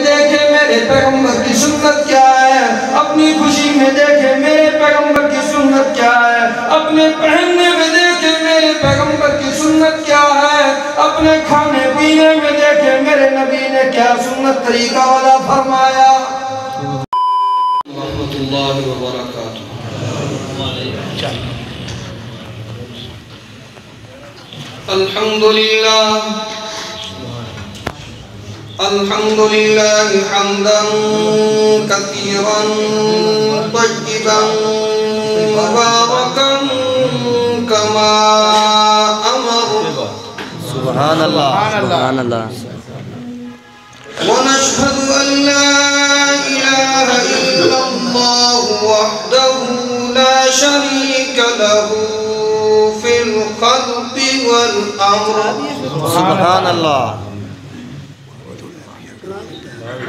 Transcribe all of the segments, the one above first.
دیکھے میرے پیغمبر کی سنت کیا ہے، اپنی خوشی میں دیکھے میرے پیغمبر کی سنت کیا ہے، اپنے پہننے میں دیکھے میرے پیغمبر کی سنت کیا ہے، اپنے کھانے پینے میں دیکھے میرے نبی نے کیا سنت طریقہ والا فرمایا۔ ورحمۃ اللہ وبرکاتہ۔ الحمد لله حمدا كثيرا طيبا مباركا كما أمر سبحان اللہ سبحان اللہ ونشهد أن لا إله إلا الله وحده لا شريك له في الخلق والأمر سبحان اللہ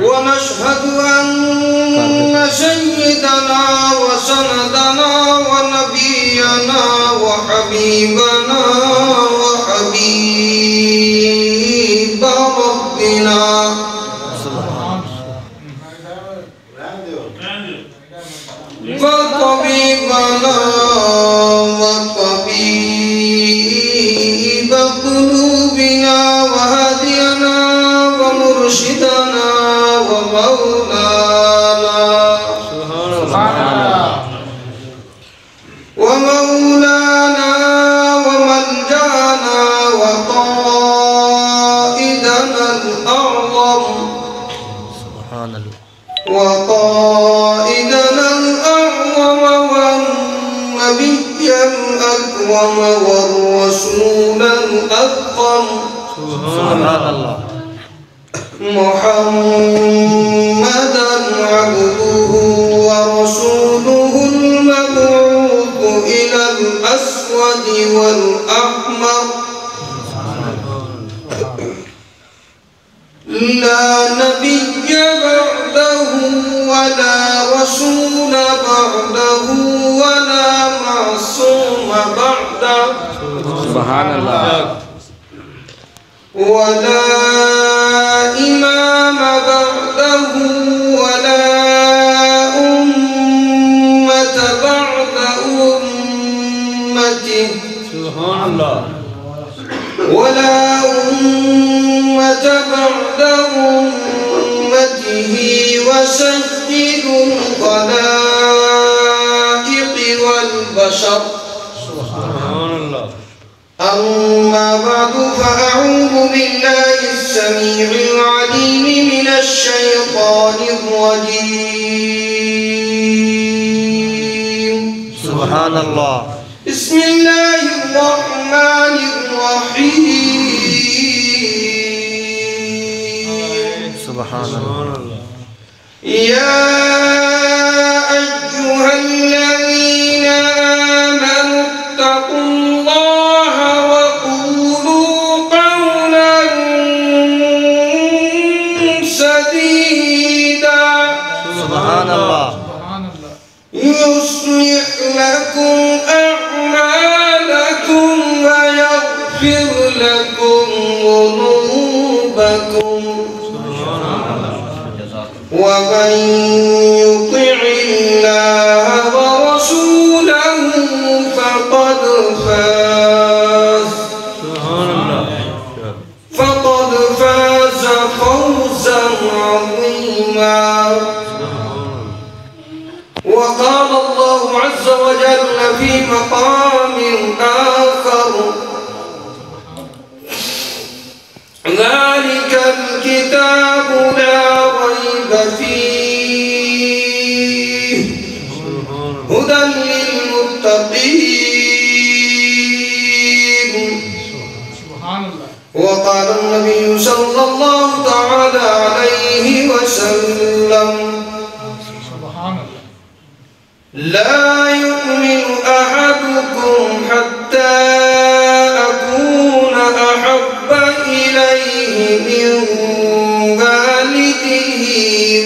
ونشهد أن سيدنا وسندنا ونبينا وحبيبنا وحبيب ربنا وطبيبنا وطبيب قلوبنا وهدينا ومرشدنا ومولانا وملجانا وقائدنا الأعظم والنبي الأكرم والرسول الأكرم سبحان اللہ محمدًا عبده ورسوله المبعوث إلى الأسود والأحمر لا نبي بعده ولا رسول بعده ولا معصوم بعده سبحان اللہ ولا إمام بعده ولا أمة بعد أمته سبحان اللہ ولا أمة بعد أمته وسيد الخلائق والبشر سبحان اللہ أما بعد فأعوذ بالله السميع العليم من الشيطان الرجيم سبحان اللہ بسم الله الرحمن الرحيم سبحان اللہ يا أيها الذين آمنوا اتقوا الله وقولوا قولا سديدا سبحان اللہ يصلح لكم أعمالكم ويغفر لكم ذنوبكم ومن يطع الله ورسوله فقد فاز فوزا عظيما وقال الله عز وجل في مقام آخر ذلك الكتاب لا ريب فيه هدى للمتقين وقال النبي صلى الله تعالى عليه وسلم لا يؤمن أحدكم حتى أكون أحب إليه من والده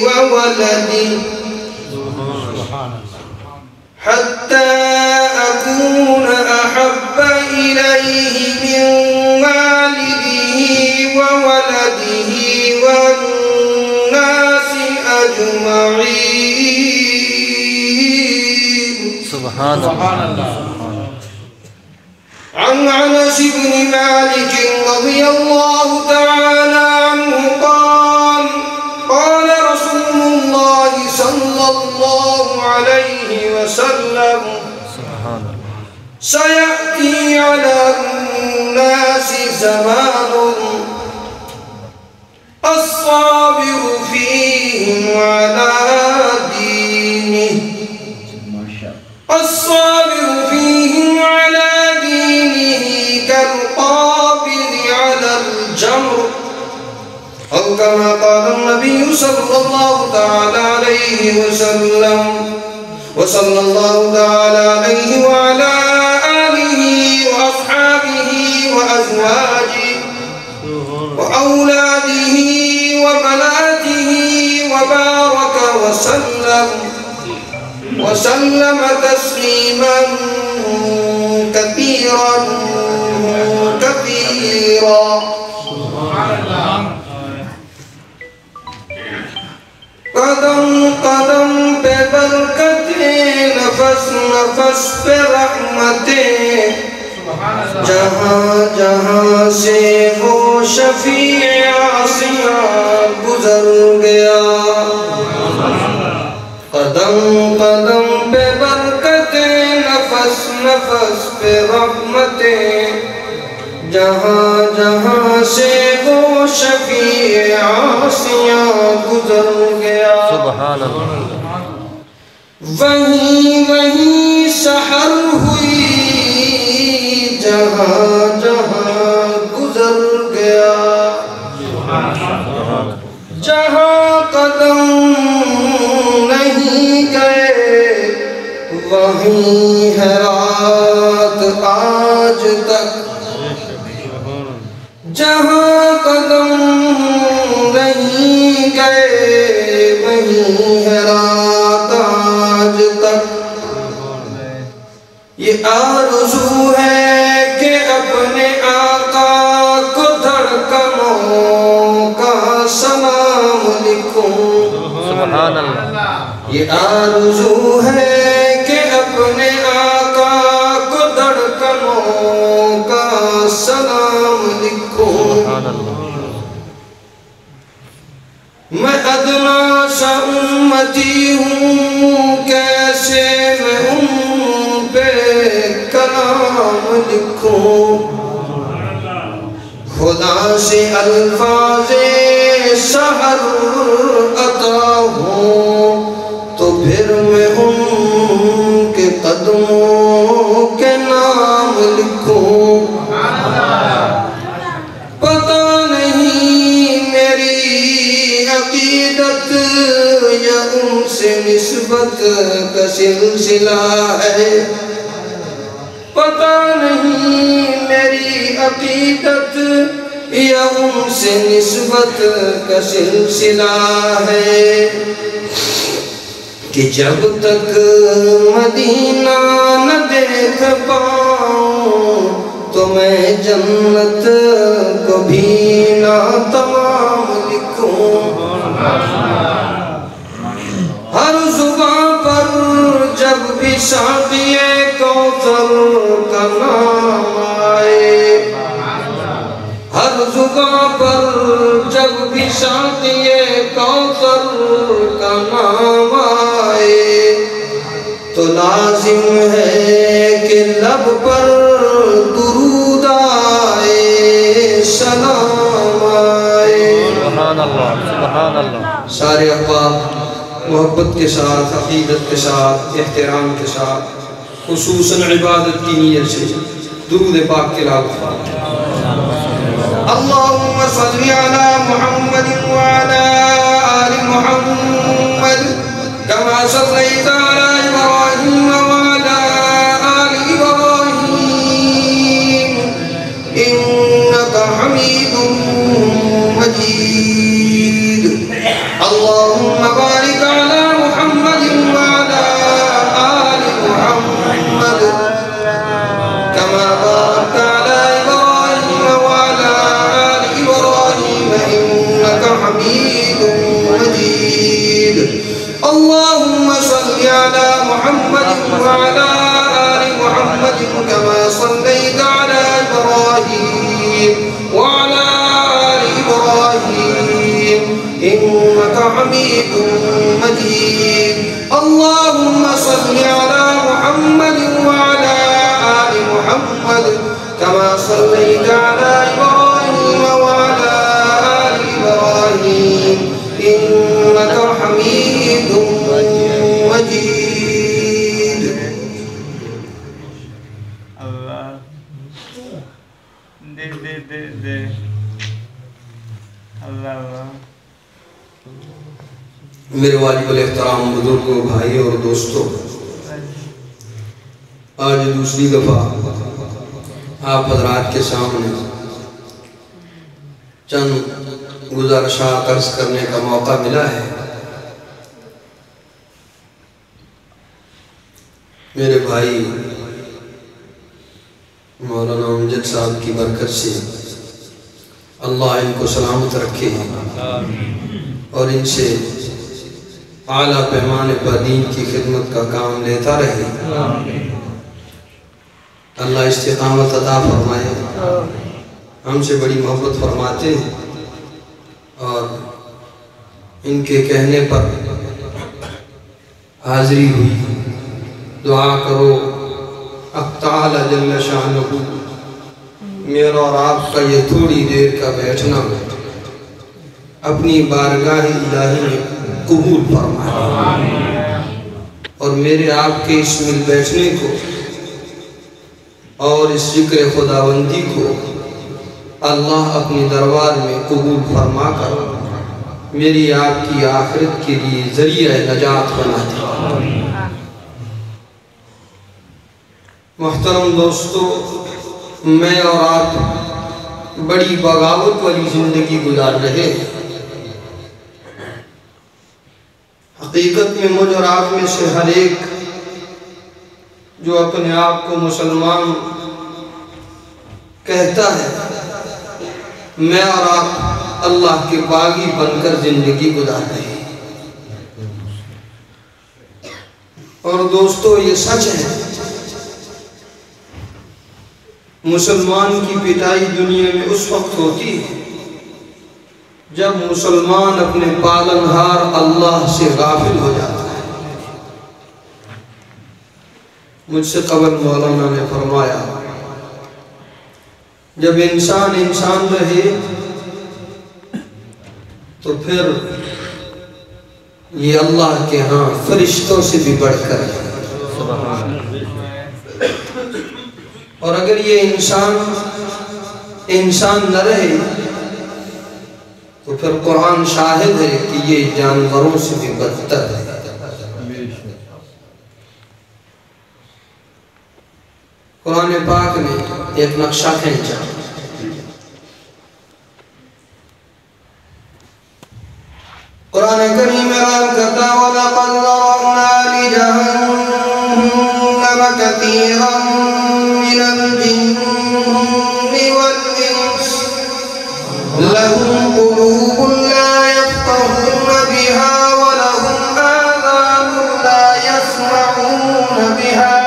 وولده حتى أكون أحب إليه من والده وولده والناس أجمعين. سبحان الله. عن أنس بن مالك رضي الله تعالى عنه قال قال رسول الله صلى الله عليه وسلم سيأتي على الناس زمان الصابر فيهم على دينه الصابر فيهم على دينه كالقابض على الجمر أو كما قال النبي صلى الله تعالى عليه وسلم وصلى الله تعالى عليه وعلى آله وأصحابه وأزواجه وأولاده وبناته وبارك وسلم تسليما كثيرا قدم قدم پہ برکتیں نفس نفس پہ رحمتیں جہاں جہاں سے وہ شفیع عاصیاں گزر گیا قدم قدم پہ برکتیں نفس نفس پہ رحمتیں جہاں جہاں سے وہ شفیع عاصیاں گزر گیا سبحان اللہ. وہیں وہیں سحر ہوئی جہاں جہاں گزر گیا جہاں قدم نہیں گئے وہیں ہے رات آج تک جہاں قدم نہیں گئے وہیں ہے رات آج تک یہ آرزو ہے کہ اپنے آقا کو دھڑکنوں کا سلام لکھوں سبحان اللہ. یہ آرزو ہے کہ اپنے آقا کو دھڑکنوں کا سلام لکھوں میں ادنا سا امتی ہوں کیسے میں ان پہ کلام لکھوں خدا سے الفاظ سحر عطا ہوں تو پھر میں ان کے قدموں کے نام لکھوں پتہ نہیں میری عقیدت یا ان سے نسبت کا سلسلہ ہے پتہ نہیں میری عقیدت یا ان سے نسبت کا سلسلہ ہے کہ جب تک مدینہ نہ دیکھ پاؤں تو میں جنت کو بھی نہ تمام لکھوں ہر زباں پر جب بھی ساقی کوثر کا نام آئے ہر زباں پر جب بھی ساقی کوثر کا نام آئے تو لازم ہے کہ لب پر درود آئے سلام آئے سبحان اللہ. سبحان اللہ. سارے احباب محبت کے ساتھ عقیدت کے ساتھ احترام کے ساتھ خصوصاً عبادت کی نیت سے درود پاک تلاوت فرمائیں. اللهم صل على محمد وعلى آل محمد كما صليت على إبراهيم وعلى آل إبراهيم إنك حميد مجيد. اللهم بارك على محمد وعلى آل محمد كما باركت على إبراهيم وعلى آل إبراهيم إنك حميد مجيد. اللهم صل على محمد وعلى آل محمد كما صليت على إبراهيم وعلى آل إبراهيم إنك حميد مجيد اللهم صل على محمد وعلى آل محمد كما صليت على إبراهيم وعلى آل إبراهيم إنك حميد مجيد اللہ دے اللہ اللہ میرے واجب الاحترام بزرگوں بھائی اور دوستوں، آج دوسری دفعہ آپ حضرات کے سامنے چند گزارشات عرض کرنے کا موقع ملا ہے۔ میرے بھائی مولانا امجد صاحب کی برکت سے اللہ ان کو سلامت رکھے اور ان سے اعلیٰ پیمانے پر دین کی خدمت کا کام لیتا رہے، اللہ استقامت عطا فرمائے، ہم سے بڑی محبت فرماتے ہیں اور ان کے کہنے پر حاضری ہوئی۔ دعا کرو حق تعالی جل شانہ میرا اور آپ کا یہ تھوڑی دیر کا بیٹھنا اپنی بارگاہ الہی میں قبول فرمائے اور میرے آپ کے اس مل بیٹھنے کو اور اس ذکر خداوندی کو اللہ اپنی دربار میں قبول فرما کر میری آپ کی آخرت کے لیے ذریعہ نجات بنا دے۔ محترم دوستو، میں اور آپ بڑی بغاوت والی زندگی گزار رہے ہیں۔ حقیقت میں مجھ اور آپ میں سے ہر ایک جو اپنے آپ کو مسلمان کہتا ہے، میں اور آپ اللہ کے باغی بن کر زندگی گزار رہے ہیں۔ اور دوستو یہ سچ ہے، مسلمان کی پٹائی دنیا میں اس وقت ہوتی ہے جب مسلمان اپنے پالنہار اللہ سے غافل ہو جاتا ہے۔ مجھ سے قبل مولانا نے فرمایا جب انسان رہے تو پھر یہ اللہ کے ہاں فرشتوں سے بھی بڑھ کر ہے، اور اگر یہ انسان نہ رہے تو پھر قرآن شاہد ہے کہ یہ جانوروں سے بھی بدتر ہے۔ قرآن پاک نے ایک نقشہ کھینچا، قرآن کریم اعلان کرتا وَلَقَدْ ذَرَأْنَا لِجَهَنَّمَ كَثِيرًا مِنَ الْجِنِّ وَالْإِنسِ لَهُمْ قُلُوبٌ لَا يَفْقَهُونَ بِهَا وَلَهُمْ آذَانٌ لَا يَسْمَعُونَ بِهَا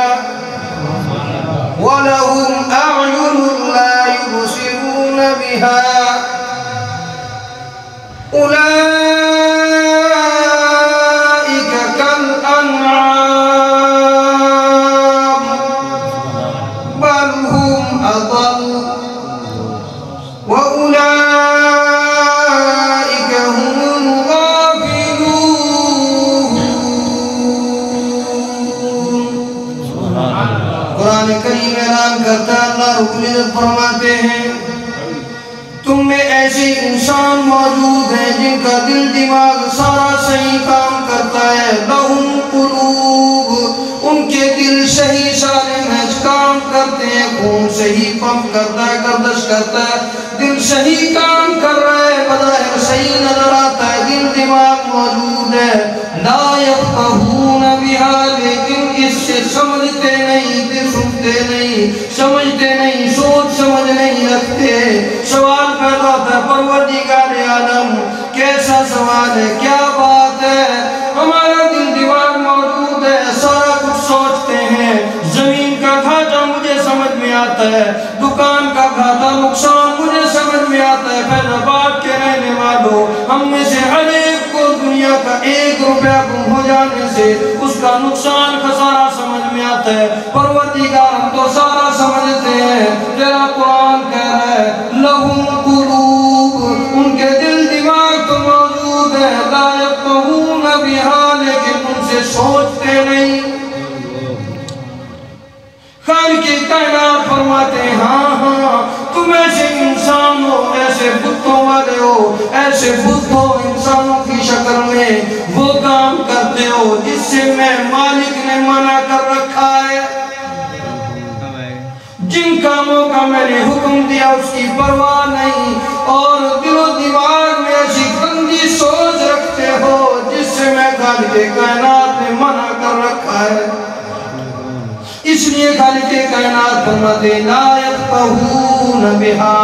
وَلَهُمْ أَعْيُنٌ لَا يُبْصِرُونَ بِهَا أُولَئِكَ كَالْأَنْعَامِ بَلْ هُمْ أَضَلُّ وَأُولَئِكَ هُمُ الْغَافِلُونَ۔ قرآن کریم اعلان کرتا ہے، اللہ رب العزت فرماتے ہیں تم میں ایسے انسان موجود ہیں جن کا دل دماغ سارا صحیح کام کرتا ہے، لہم قلوب، ان کے دل صحیح سارے محض کام کرتے ہیں، خون صحیح پمپ کرتا ہے، گردش کرتا ہے، دل صحیح کام کر رہا ہے، بظاہر صحیح نظر آتا ہے، دل دماغ موجود ہے، لا یفقہون بہا، لیکن اس سے سمجھتے نہیں، سنتے نہیں، سمجھتے نہیں، سوچ سمجھ نہیں رکھتے۔ سوال پیدا ہوتا ہے پروردگار عالم، کیسا سوال ہے، کیا بات ہے؟ ہے، دکان کا گھاٹا نقصان مجھے سمجھ میں آتا ہے۔ فیض آباد کے رہنے والوں، ہم میں سے ہر ایک کو دنیا کا 1 روپیہ گم ہو جانے سے اس کا نقصان خسارہ سمجھ میں آتا ہے۔ پروردگار ہم تو سارا سمجھتے ہیں، تیرا قرآن کہہ رہا ہے لَهُمْ قُلُوبٌ، ان کے دل دماغ تو موجود ہے، لَا يَفْقَهُونَ بِهَا، لیکن ان سے سوچتے نہیں۔ خالق کائنات فرماتے ہیں ہاں تم ایسے انسان ہو، ایسے بتوں والے ہو، ایسے بت ہو انسانوں کی شکل میں، وہ کام کرتے ہو جس سے میں مالک نے منع کر رکھا ہے۔ جن کاموں کا میں نے حکم دیا اس کی پرواہ نہیں، اور دل و دماغ میں ایسی گندی سوچ رکھتے ہو جس سے میں خالق کائنات نے منع کر رکھا ہے۔ اس لیے خالق کائنات فرماتے لا یفقہون بہا،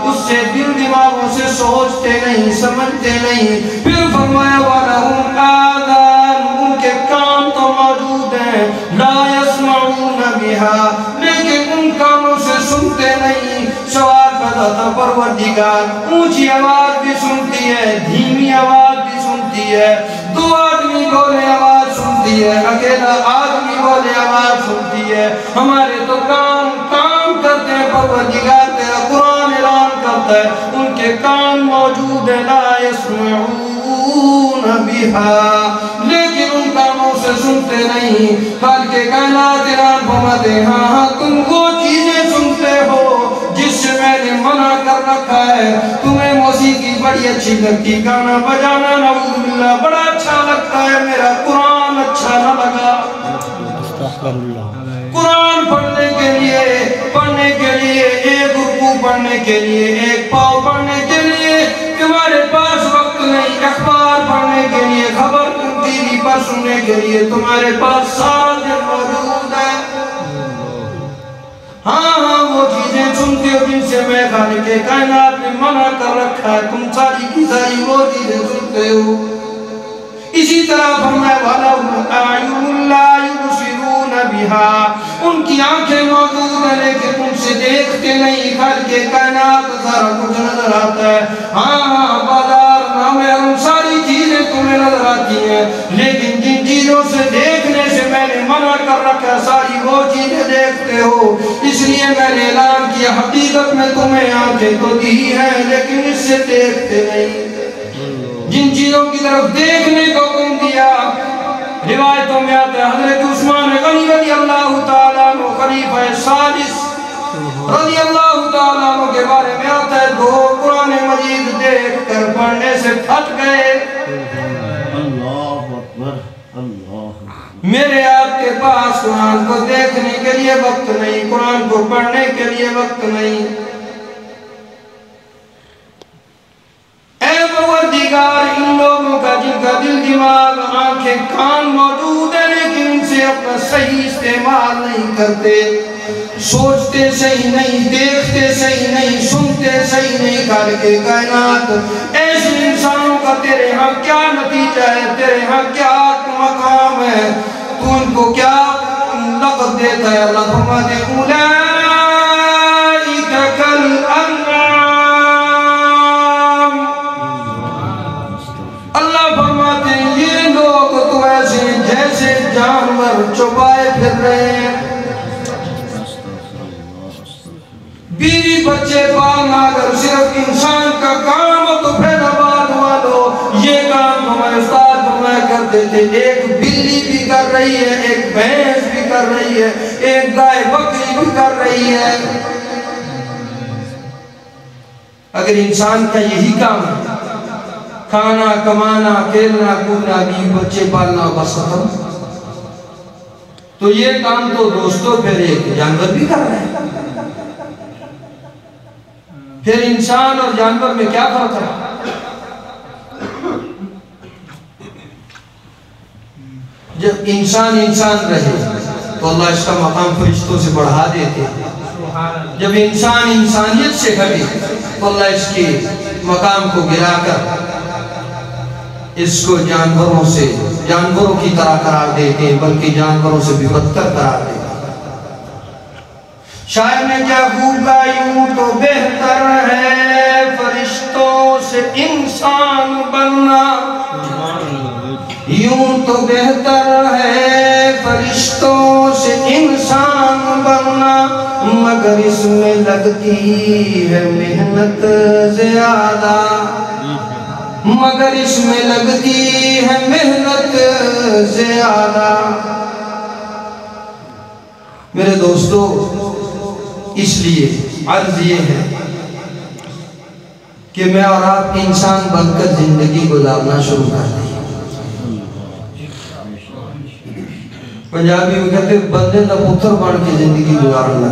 اس سے دل دماغوں سے سوچتے نہیں، سمجھتے نہیں۔ پھر فرمایا وَلَهُمْ آذان، ان کے کان تو موجود ہیں، لا یسمعون بہا، لیکن ان کانوں سے سنتے نہیں۔ سوال پیدا تھا پروردگار، اونچی آواز بھی سنتی ہے، دھیمی آواز بھی سنتی ہے، 2 آدمی بولے آواز سنتی ہے، اکیلا آدمی بولے آواز سنتی ہے، ہمارے تو کام کرتے ہیں۔ پروردگار تیرا قرآن اعلان کرتا ہے ان کے کان موجود ہیں، لا یسمعون بہا، لیکن ان کانوں سے سنتے نہیں۔ خالق کائنات اعلان فرماتے ہیں ہاں تم وہ چیزیں سنتے ہو جس سے میں نے منع کر رکھا ہے۔ تمہیں موسیقی بڑی اچھی لگتی، گانا بجانا نعوذ باللہ بڑا اچھا لگتا ہے، میرا قرآن اچھا نہ لگا۔ قرآن پڑھنے کے لیے 1 رکوع پڑھنے کے لیے 1 پاؤ پڑھنے کے لیے تمہارے پاس وقت نہیں، اخبار پڑھنے کے لیے، خبر ٹی وی پر سننے کے لیے تمہارے پاس سارا دن موجود ہے۔ ہاں وہ چیزیں سنتے ہو جن سے میں خالق کائنات نے منع کر رکھا ہے، تم ساری کی ساری وہ چیزیں سنتے ہو۔ اسی طرح فرمایا وَلَهُمْ أَعْيُنٌ لَا يُبْصِرُونَ بِهَا، ان کی آنکھیں موجود ہیں لیکن ان سے دیکھتے نہیں۔ خالق کائنات سارا کچھ نظر آتا ہے، ہاں بازار نامے ان ساری چیزیں تمہیں نظر آتی ہیں، لیکن جن چیزوں سے دیکھنے سے میں نے منع کر رکھا ساری وہ چیزیں دیکھتے ہو۔ اس لیے میں نے اعلان کیا حقیقت میں تمہیں آنکھیں تو دی ہیں لیکن اس سے دیکھتے نہیں۔ جن چیزوں کی طرف دیکھنے کو حکم دیا، روایتوں میں آتا ہے حضرت عثمان غنی رضی اللہ تعالیٰ عنہ خلیفہ ثالث رضی اللہ تعالیٰ عنہ کے بارے میں آتا ہے 2 قرآن مجید دیکھ کر پڑھنے سے پھٹ گئے۔ اللہ اکبر، اللہ میرے آپ کے پاس قرآن کو دیکھنے کے لیے وقت نہیں، قرآن کو پڑھنے کے لیے وقت نہیں۔ ان لوگوں کا جن کا دل دماغ آنکھیں کان موجود ہے لیکن ان سے اپنا صحیح استعمال نہیں کرتے، سوچتے صحیح نہیں، دیکھتے صحیح نہیں، سنتے صحیح نہیں۔ خالق کائنات ایسے انسانوں کا تیرے ہاں کیا نتیجہ ہے، تیرے ہاں کیا مقام ہے، تو ان کو کیا لقب دیتا ہے؟ اللہ فرماتے ہیں اولئک کالانعام، جانور چوپائے پھر رہے ہیں۔ بیوی بچے پالنا اگر صرف انسان کا کام ہو تو پھر آباد والو یہ کام ہمارے استاد فرمایا کرتے تھے، ایک بلی بھی کر رہی ہے، ایک بھینس بھی کر رہی ہے، ایک گائے بکری بھی کر رہی ہے۔ اگر انسان کا یہی کام ہے، کھانا کمانا کھیلنا کودنا بیوی بچے پالنا بس ختم، تو یہ کام تو دوستوں پھر ایک جانور بھی کر رہے ہیں۔ پھر انسان اور جانور میں کیا فرق ہے؟ جب انسان رہے تو اللہ اس کا مقام فرشتوں سے بڑھا دیتے ہیں، جب انسان انسانیت سے ہٹے تو اللہ اس کے مقام کو گرا کر اس کو جانوروں کی طرح قرار دیتے ہیں، بلکہ جانوروں سے بھی بدتر قرار دیتے ہیں۔ شاعر نے کیا خوب کہا، یوں تو بہتر ہے فرشتوں سے انسان بننا، یوں تو بہتر ہے فرشتوں سے انسان بننا، مگر اس میں لگتی ہے محنت زیادہ، مگر اس میں لگتی ہے محنت زیادہ۔ میرے دوستو، اس لیے عرض یہ ہے کہ میں اور آپ انسان بن کر زندگی گزارنا شروع کر دیں۔ پنجابی میں کہتے ہیں بندے دا پتر بن کے زندگی گزارنا۔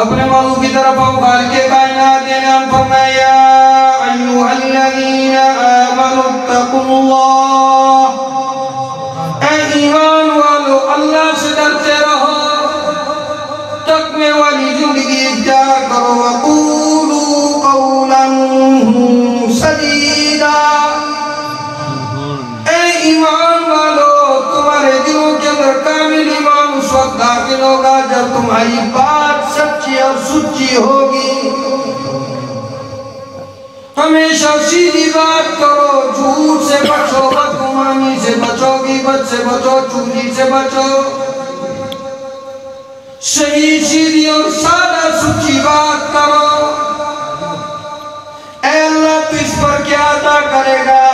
اپنے موضوع کی طرف ہم خالق کائنات نے اعلان فرمایا، ایھا الذین آمنوا اتقوا اللہ، اے ایمان والو اللہ سے ڈرتے رہو، تقوی والی زندگی اختیار کرو، وقولوا قولا سدیدا، اے ایمان والو تمہارے دلوں کے اندر کامل ایمان اس وقت داخل ہوگا جب تمہاری بات سچی اور سچی ہوگی۔ ہمیشہ سیدھی بات کرو، جھوٹ سے بچو، بدگمانی سے بچو، غیبت سے بچو، چغلی سے بچو، صحیح سیدھی اور سادہ سچی بات کرو۔ اے اللہ تو اس پر کیا عطا کرے گا؟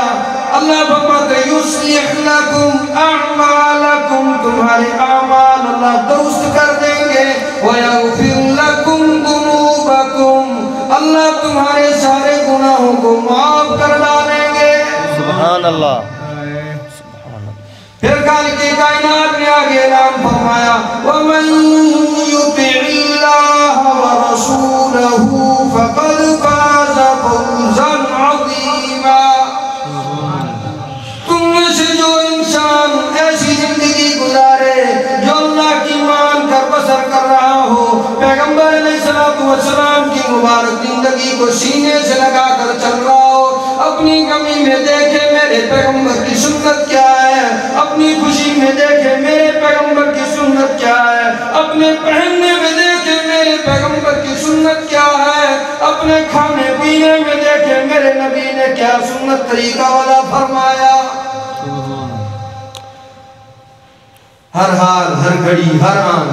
اللہ فرماتے ہیں یصلح لکم اعمالکم، تمہارے اعمال اللہ درست کر دیں گے، ویغفر لکم ذنوبکم، اللہ تمہارے سارے گناہوں کو معاف کر ڈالیں گے۔ سبحان اللہ۔ پھر خالق کائنات نے آگے اعلان فرمایا، وَمَن يُطِعِ اللَّهَ وَرَسُولَهُ فَقَدْ فَازَ فَوْزًا عَظِيمًا۔ تم میں سے جو انسان ایسی زندگی گزارے جو اللہ کی مان کر بسر کر رہا ہو، پیغمبر علیہ السلام کی مبارک زندگی کو سینے سے لگا کر چل رہا ہو، اپنی کمی میں دیکھے میرے پیغمبر کی سنت کیا ہے، اپنی خوشی میں دیکھے میرے پیغمبر کی سنت کیا ہے، اپنے پہننے میں دیکھے میرے پیغمبر کی سنت کیا ہے، اپنے کھانے پینے میں دیکھے میرے نبی نے کیا سنت طریقہ والا فرمایا۔ ہر حال، ہر گھڑی، ہر آن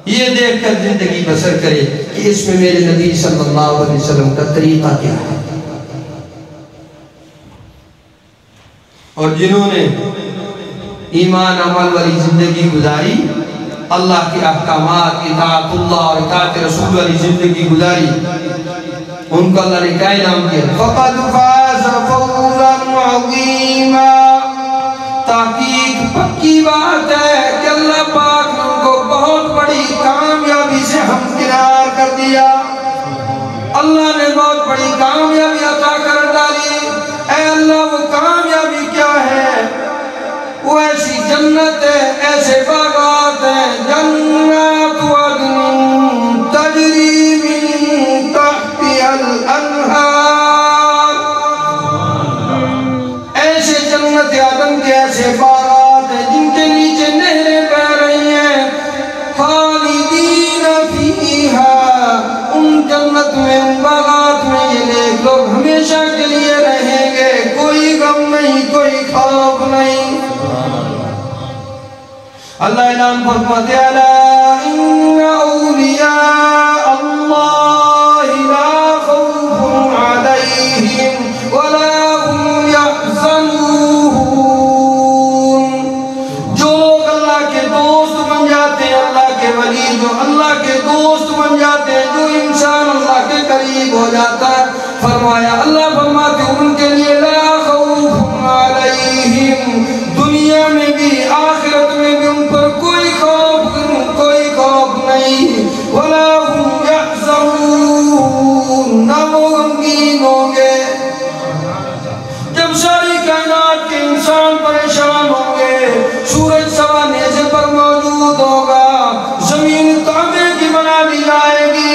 یہ دیکھ کر زندگی بسر کرے کہ اس میں میرے نبی صلی اللہ علیہ وسلم کا طریقہ کیا ہے۔ اور جنہوں نے ایمان عمل والی زندگی گزاری، اللہ کے احکامات، اطاعت اللہ اور اطاعت رسول والی زندگی گزاری، ان کو اللہ نے کیا انعام کیا؟ فَقَدْ فَازَ فَوْزًا عَظِيمًا۔ تحقیق پکی بات ہے کہ اللہ پاک نے ان کو بہت بڑی کامیابی سے ہمکنار کر دیا، اللہ نے بہت بڑی کامیابی عطا کر ڈالی۔ اے اللہ وہ کامیابی کیا ہے؟ وہ ایسی جنت ہے، ایسے باغات ہیں، جنات عدن تجری من تحتها الانہار، ایسے جنت عدن کے ایسے باغات ہیں جن کے نیچے نہریں بہ رہی ہیں، خالدین فیہا، ان جنت میں، ان باغات میں یہ نیک لوگ ہمیشہ کے لیے رہیں گے، کوئی غم نہیں، کوئی خوف نہیں۔ اللہ اعلان فرماتے ہیں، الا ان اولیاء اللہ لا خوف علیہم ولا هم يحزنون۔ جو لوگ اللہ کے دوست بن جاتے ہیں، اللہ کے ولی جو اللہ کے دوست بن جاتے ہیں، جو انسان اللہ کے قریب ہو جاتا ہے، فرمایا اللہ فرماتے ہیں ان کے لیے لا خوف علیہم، دنیا میں بھی آخرت میں بھی ان پر کوئی خوف نہیں، ولا هم يحزنون، نہ وہ غمگین ہوں گے۔ جب ساری کائنات کے انسان پریشان ہوں گے، سورج سوا نیزے پر موجود ہوگا، زمین تانبے کی بنا دی جائے گی۔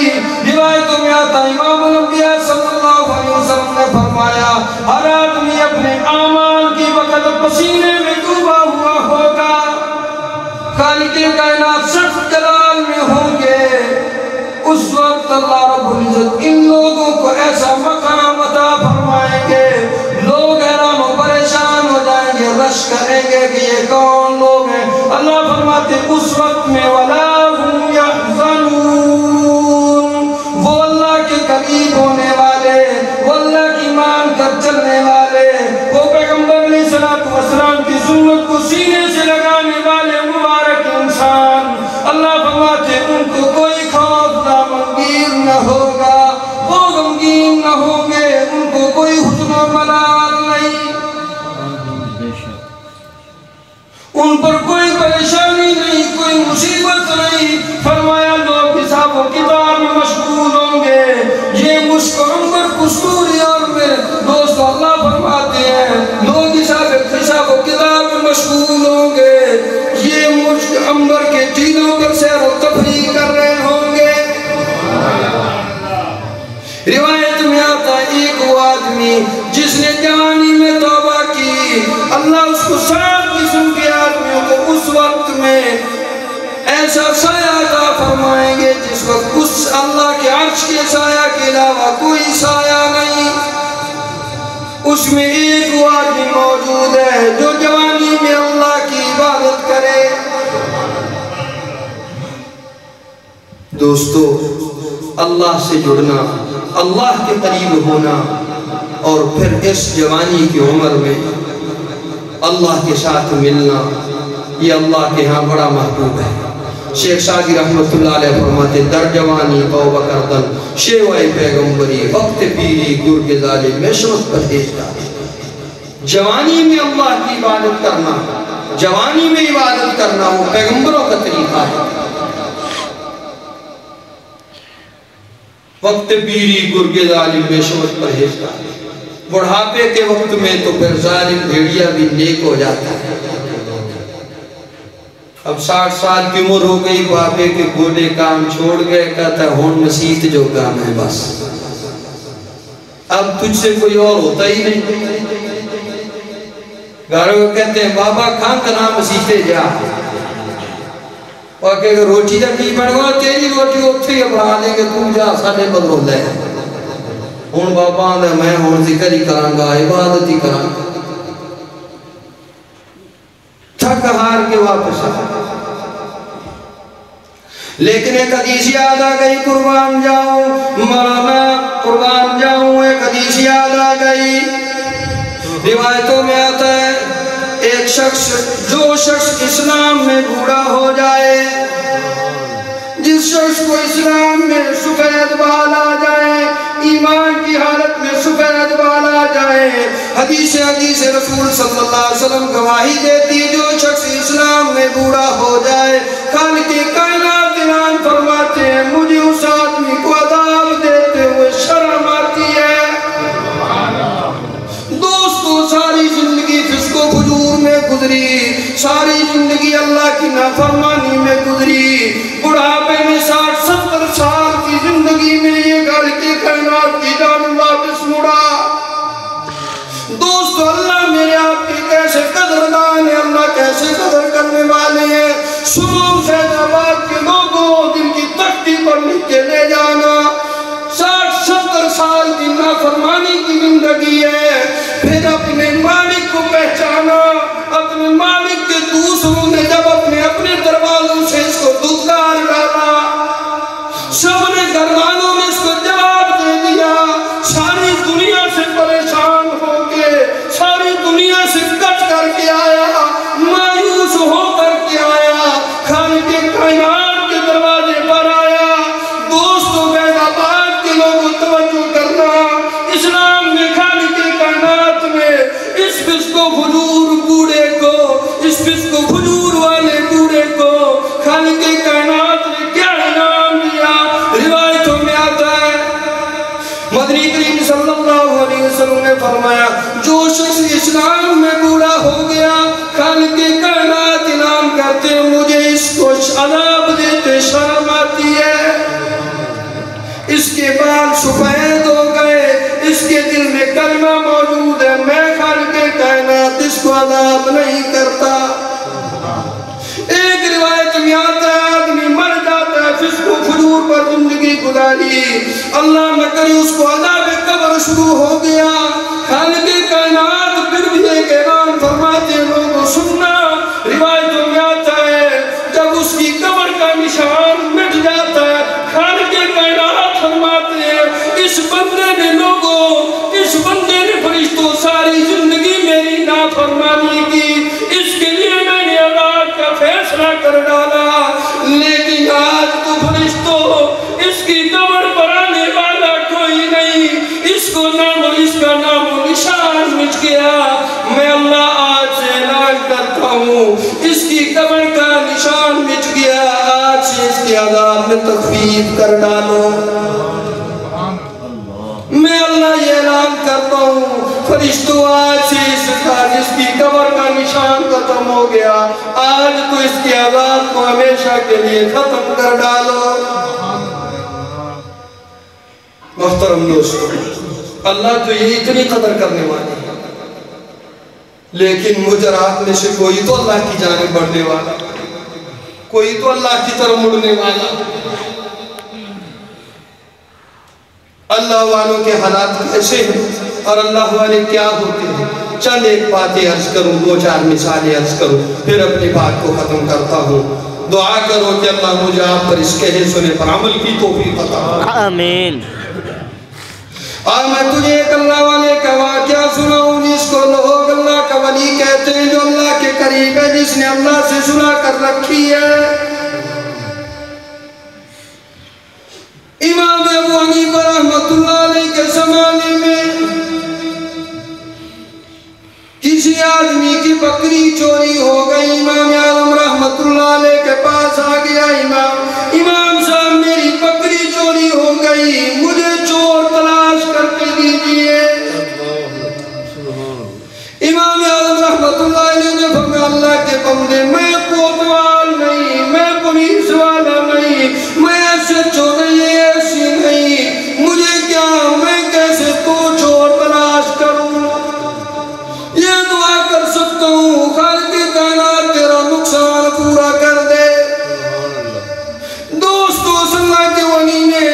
روایتوں میں آتا امام الانبیاء صلی اللہ علیہ وسلم نے فرمایا، ہر آدمی اپنے اعمال کی وقت پسینے میں ڈوبا العزت ان لوگوں کو ایسا مقام عطا فرمائیں گے، لوگ حیران و پریشان ہو جائیں گے، رش کریں گے کہ یہ کون لوگ ہیں۔ اللہ فرماتے اس وقت میں وَلَا هُمْ يَحْزَنُونَ، وہ اللہ کے قریب ہونے والے، وہ اللہ کی مان کر چلنے والے، وہ پیغمبر علیہ السلام کی سنت کو سینے سے لگانے والے مبارک انسان، اللہ فرماتے ان کو کوئی خوف نہ غمگین نہ ہوگا، وہ غمگین نہ ہوں گے، ان کو کوئی حزن و ملال نہیں، ان پر کوئی پریشانی نہیں، کوئی مصیبت نہیں۔ فرمایا لوگ حساب و کتاب میں مشغول ہوں گے، یہ مشک و عنبر کستوری اور میرے دوست اللہ فرماتے ہیں لوگ حساب و کتاب میں مشغول ہوں گے، یہ مشک عنبر کے ٹیلوں پر سیر و تفریح کر رہے ہوں گے۔ روایت میں آتا ہے ایک وہ آدمی جس نے جوانی میں توبہ کی، اللہ اس کو 7 قسم کے آدمیوں کو اس وقت میں ایسا سایہ عطا فرمائیں گے جس وقت اس اللہ کے عرش کے سایہ کے علاوہ کوئی سایہ نہیں۔ اس میں ایک وہ آدمی موجود ہے جو جوانی میں اللہ کی عبادت کرے۔ دوستو، اللہ سے جڑنا، اللہ کے قریب ہونا اور پھر اس جوانی کی عمر میں اللہ کے ساتھ ملنا، یہ اللہ کے ہاں بڑا محبوب ہے۔ شیخ سعدی رحمت اللہ علیہ فرماتے در جوانی توبہ کردن شیوائے پیغمبری وقت پیری گرگ ظالم میں شمس پرہیزگاری۔ جوانی میں اللہ کی عبادت کرنا، جوانی میں عبادت کرنا وہ پیغمبروں کا طریقہ ہے۔ وقت پیری گرگ ظالم میں شمس پرہیزگاری، بڑھاپے کے وقت میں تو پھر ظالم بھیڑیا بھی نیک ہو جاتا ہے۔ اب 60 سال کی عمر ہو گئی، بابے کے گولے کام چھوڑ گئے، کہتا ہے ہون مسیحت جو کام ہے بس، اب تجھ سے کوئی اور ہوتا ہی نہیں۔ گھروں کو کہتے ہیں بابا کھان کا نام مسیحتے جا، اور کہ روٹی جا کی بڑھوا تیری روٹی اتھے ہی بڑھا لیں گے، تم جا ساڑھے بدلو لے۔ ہون بابا آدھے میں ہون ذکر ہی کرانگا، عبادت ہی کرانگا، تھک ہار کے واپس آ۔ لیکن ایک حدیث یاد آ گئی، قربان جاؤں مولانا قربان جاؤں، ایک حدیث یاد آ گئی، روایتوں میں آتا ہے ایک شخص جو شخص اسلام میں بوڑھا ہو جائے، جس شخص کو اسلام میں سفید بال آ جائے، ایمان کی حالت میں سفید بال آ جائے، حدیث رسول صلی اللہ علیہ وسلم گواہی دیتی جو شخص اسلام میں بوڑھا ہو جائے، خالق کائنات اعلان فرماتے ہیں مجھے اس آدمی کو عذاب دیتے ہوئے شرم آتی ہے۔ دوستو، ساری زندگی فسق و فجور میں گزری، ساری زندگی اللہ کی نافرمانی میں گزری، بڑھاپے میں 60-70 سال کی زندگی میں یہ خالق کائنات کی جانب واپس مڑا۔ دوستو، اللہ میرے آپ کی کیسے قدردان ہے، اللہ کیسے قدر کرنے والے ہیں۔ سنو فیض آباد کے لوگوں، دل کی تختی پر لکھ کے لے جانا، 60-70 سال کی نافرمانی کی زندگی ہے، پھر اپنے مالک کو پہچانا، اپنے مالک کے دوسروں نے جب اپنے دروازوں سے اس کو دھتکار ڈالا، سب نے گھر والوں نے اس کو جواب دے دیا، ساری دنیا سے پریشان ہو کے، ساری دنیا سے کٹ کر کے آیا، مایوس ہو کر کے آیا، خالق کائنات کے دروازے پر آیا۔ دوستو، فیض آباد کے لوگوں توجہ کرنا، اسلام میں خالق کائنات میں اس فسق و فجور بوڑھے کو، اس فسق و فجور والے بوڑھے کو خالق کائنات نے کیا انعام دیا؟ روایتوں میں آتا ہے مدنی کریم صلی اللہ علیہ وسلم نے فرمایا جو شخص اسلام میں بوڑھا ہو گیا، خالق کائنات انعام کرتے مجھے اس کو عذاب دیتے شرم آتی ہے، اس کے بال سفید ہو گئے، اس کے دل میں کلمہ موجود ہے میں خالق کائنات اس کو عذاب نہیں کرتا۔ ایک روایت میں آتا ہے آدمی مر جاتا ہے فسق و فجور پر زندگی گزاری، اللہ نہ کرے اس کو عذاب قبر شروع ہو گیا، خالق کائنات پھر بھی ایک اعلان فرماتے ہیں لوگوں سننا، روایتوں میں آتا ہے جب اس کی قبر کا نشان مٹ جاتا ہے، خالق کائنات فرماتے ہیں اس بندے نے اس بندے نے فرشتوں ساری زندگی میری نافرمانی کی، اس کے لیے میں نے عذاب کا فیصلہ کر ڈالا، لیکن آج تو فرشتوں اس کی قبر پر آنے والا کوئی نہیں، اس کا نام و نشان مٹ گیا، میں اللہ آج سے اعلان کرتا ہوں اس کی قبر کا نشان مٹ گیا، آج سے اس کے عذاب میں تخفیف کر ڈالو، میں اللہ یہ اعلان کرتا ہوں فرشتوں آج سے اس کی قبر کا نشان ختم ہو گیا، آج تو اس کے عذاب کو ہمیشہ کے لیے ختم کر ڈالو۔ محترم دوستو، اللہ تو یہ اتنی قدر کرنے والی ہے، لیکن مجرات میں سے کوئی تو اللہ کی جانب بڑھنے والا، کوئی تو اللہ کی طرف مڑنے والا۔ اللہ والوں کے حالات ایسے ہیں اور اللہ والے کیا ہوتے ہیں، چند ایک باتیں عرض کروں، دو چار مثالیں عرض کروں، پھر اپنی بات کو ختم کرتا ہوں۔ دعا کرو کہ اللہ مجھے آپ پر اس کہے سنے پر عمل کی توفیق عطا فرمائے۔ آمین۔ آج میں تجھے ایک اللہ والے کا واقعہ سناؤں جس کو لوگ اللہ کا ولی کہتے ہیں، جو اللہ کے قریب ہے، جس نے اللہ سے سنا کر رکھی ہے۔ امام ابو حنیفہ رحمت اللہ علیہ کے زمانے میں کسی آدمی کی بکری چوری ہو گئی، امام اعظم رحمت اللہ علیہ کے پاس آ گیا، امام صاحب میری بکری چوری ہو گئی، مجھے چور تلاش کر کے دیجئے۔ امام اعظم رحمت اللہ علیہ نے فرمایا اللہ کے بندے، میں کوتوال نہیں، میں پولیس والا نہیں، میں ایسے چور نہیں، ایسی نہیں، مجھے کیا، میں کیسے تو چور تلاش کروں؟ یہ دعا کر سکتا ہوں خالق کائنات تیرا نقصان پورا کر دے۔ دوستو اللہ کے ولی نے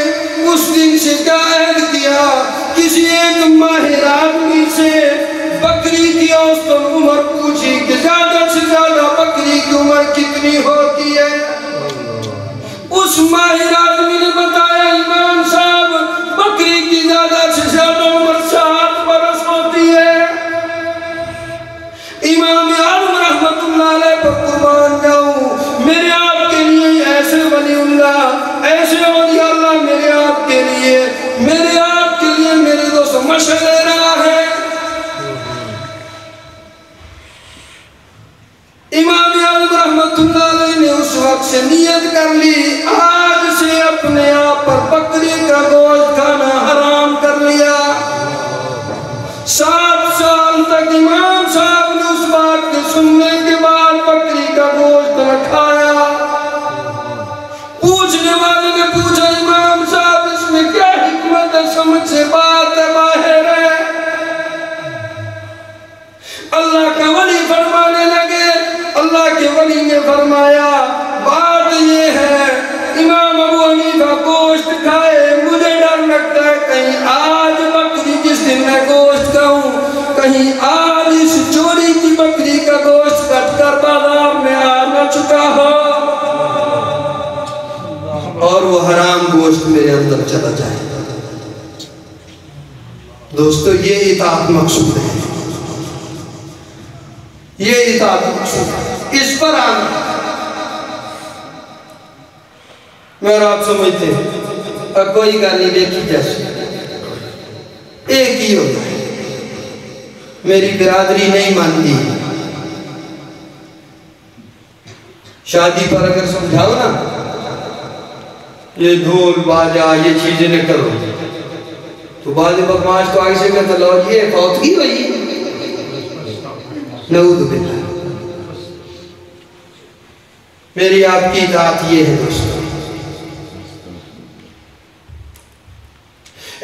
اس دن سے کیا عہد کیا، کسی ایک ماہر آدمی سے بکری کی اوسطن عمر پوچھی کہ زیادہ سے زیادہ بکری کی عمر کتنی ہوتی ہے؟ اس ماہر آدمی نے بتایا امام صاحب بکری کی زیادہ سے زیادہ عمر 7 برس ہوتی ہے۔ امام اعظم رحمت اللہ علیہ پر قربان جاؤں، میرے آپ کے لیے ایسے ولی اللہ، ایسے اولیاء اللہ میرے آپ کے لیے میرے دوست مشورہ دے رہا ہے۔ امام اعظم رحمت اللہ علیہ نے اس وقت سے نیت کر لی، آج سے اپنے آپ پر بکری کا گوشت کھانا حرام کر لیا۔ 7 سال تک امام صاحب نے اس بات کے سننے کے بعد بکری کا گوشت نہ کھایا۔ پوچھنے والے نے پوچھا امام صاحب اس میں کیا حکمت ہے، سمجھ سے بات ہے، باہر ہے؟ اللہ کا ولی فرمانے لگے، اللہ کے ولی نے فرمایا بات یہ ہے امام ابو حنیفہ گوشت کھائے، مجھے ڈر لگتا ہے کہیں آج بکری جس دن میں گوشت کھاؤں، کہیں آج اس چوری کی بکری کا گوشت کٹ کر بازار میں آ نہ چکا ہو اور وہ حرام گوشت میرے اندر چلا جائے۔ دوستو یہ اطاعت مقصود ہے، یہ اطاعت مقصود ہے، اس پر آنا۔ میرا آپ سمجھتے ہیں اب کوئی گالی دیکھی جیسے ایک ہی ہوتا ہے، میری برادری نہیں مانتی، شادی پر اگر سمجھاؤ نا یہ دھول باجا یہ چیزیں نہ کرو تو بعض بدماش تو آگے سے کہتا لو یہ فوتگی ہوئی، نعوذ باللہ۔ میری آپ کی اطاعت یہ ہے دوستو۔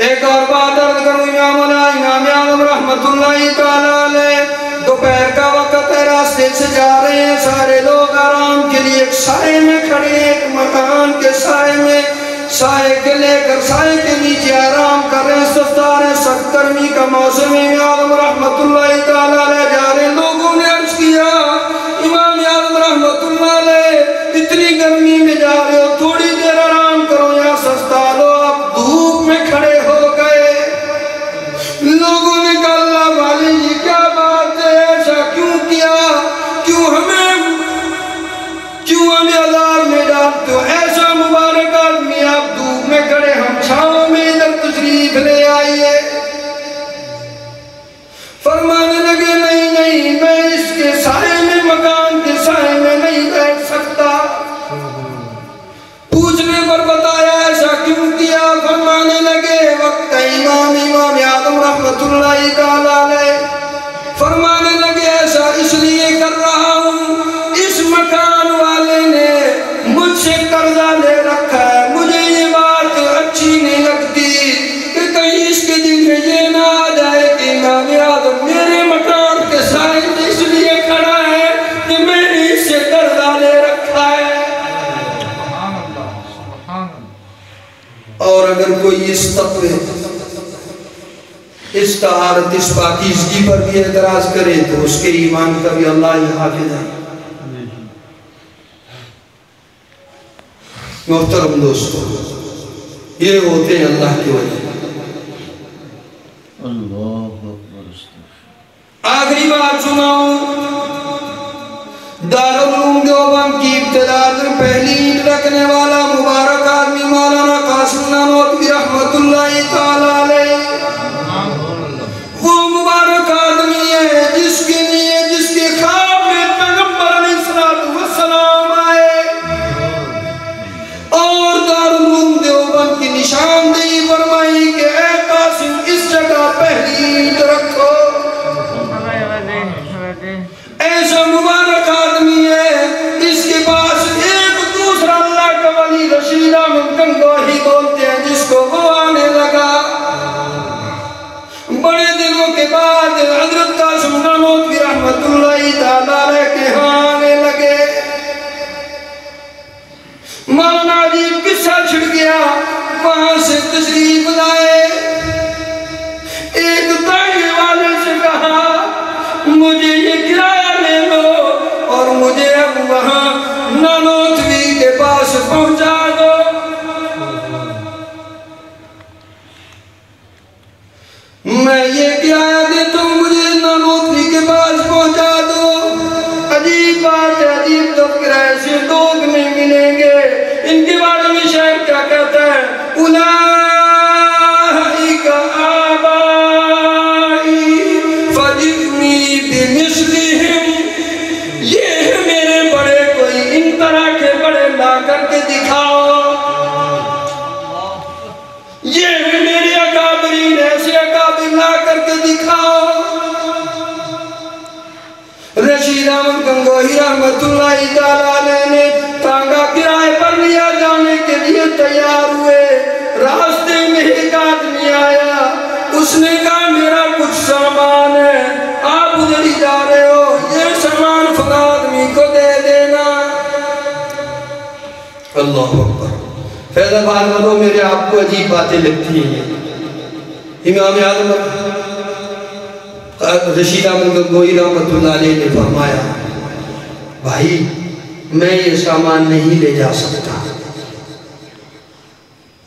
ایک اور بات عرض کروں، امام اعظم رحمت اللہ تعالیٰ علیہ دوپہر کا وقت ہے، راستے سے جا رہے ہیں، سارے لوگ آرام کے لیے ایک سائے میں کھڑے ہیں، ایک مکان کے سائے میں سائے کے لے کر سائے کے نیچے آرام کر رہے ہیں، سستار ہیں، سخت گرمی کا موسم ہے۔ امام اعظم رحمت اللہ تعالیٰ علیہ جا رہے ہیں، لوگوں نے عرض کیا امام اعظم رحمت اللہ علیہ اتنی گرمی میں جا رہے ہو، تھوڑی دیر آرام کرو یا سستا لو، آپ دھوپ میں کھڑے ہو گئے۔ لوگوں نے کہا اللہ والے یہ کیا بات ہے، ایسا کیوں کیا، کیوں ہمیں عذاب میں ڈالتے ہو، ایسا مبارک آدمی آپ دھوپ میں کھڑے، ہم چھاؤں میں ادھر تشریف لے آئیے۔ فرمانے لگے نہیں نہیں، میں اس کے سائے میں، مکان کے سائے میں نہیں بیٹھ سکتا۔ پوچھنے پر بتایا ایسا کیوں کیا؟ فرمانے لگے وقت امام اعظم رحمت اللہ تعالیٰ علیہ، فرمانے لگے ایسا اس لیے کر رہا ہوں، اس مکان والے نے مجھ سے قرضہ لے رکھا ہے، مجھے یہ بات اچھی نہیں لگتی کہ کہیں اس کے دل میں یہ نہ آ جائے کہ امام اعظم میرے مکان کے سائے میں اس لیے کھڑا ہے کہ میں نے اس سے قرضہ لے رکھا ہے۔ اور اگر کوئی اس تقوی، اس طہارت، اس پاکیزگی پر بھی اعتراض کرے تو اس کے ایمان کا بھی اللہ ہی حافظ ہے۔ محترم دوستو، یہ ہوتے ہیں اللہ کے ولی۔ اللہ اکبر۔ آخری بات سناؤں، دارالعلوم دیوبند کی ابتدا پہلی اینٹ رکھنے والا مبارک آدمی مولانا قاسم نانوتوی رحمت اللہ تعالیٰ علیہ، وہ مبارک آدمی ہے جس کے خواب میں پیغمبر علیہ السلام آئے اور دارالعلوم دیوبند کی نشاندہی فرمائی کہ اے قاسم اس جگہ پہلی اینٹ رکھو۔ ایسا مبارک آدمی ہے، اس کے پاس ایک دوسرا اللہ کا ولی رشید احمد گنگوہی بولتے ہیں جس کو وہ آنے لگا۔ بڑے دنوں کے بعد حضرت قاسم نانوتوی رحمت اللہ تعالیٰ علیہ کے ہاں آنے لگے۔ مولانا عجیب قصہ چھڑ گیا، وہاں سے تشریف لائے، ایک دائیں والے سے کہا مجھے یہ کرایہ لے لو اور مجھے اب وہاں نانوتوی کے پاس پہنچا دو۔ میں یہ کرایہ دیتا ہوں، مجھے نانوتوی کے پاس پہنچا دو۔ عجیب بات ہے، عجیب تذکرہ ہے، ایسے لوگ نہیں ملیں گے۔ ان کے بارے میں شاعر کیا کہتا ہے، اولئک آبائی فجئنی بمثلہم، یہ میرے بڑے، کوئی ان طرح کے بڑے لا کر کے دکھاؤ، یہ میرے اکابرین ایسے اکابر لا کر کے دکھاؤ۔ رشید احمد گنگوہی رحمت اللہ تعالیٰ علیہ نے تانگا کرائے پر لیا، جانے کے لیے تیار ہوئے۔ راستے میں ایک آدمی آیا، اس نے کہا میرا کچھ سامان ہے، آپ ادھر ہی جا رہے ہو، یہ سامان فلاں آدمی کو دے دینا۔ اللہ اکبر۔ فیض آباد والوں، میرے آپ کو عجیب باتیں لگتی ہیں۔ امام اعظم رشید احمد گنگوہی رحمت اللہ علیہ نے فرمایا بھائی میں یہ سامان نہیں لے جا سکتا۔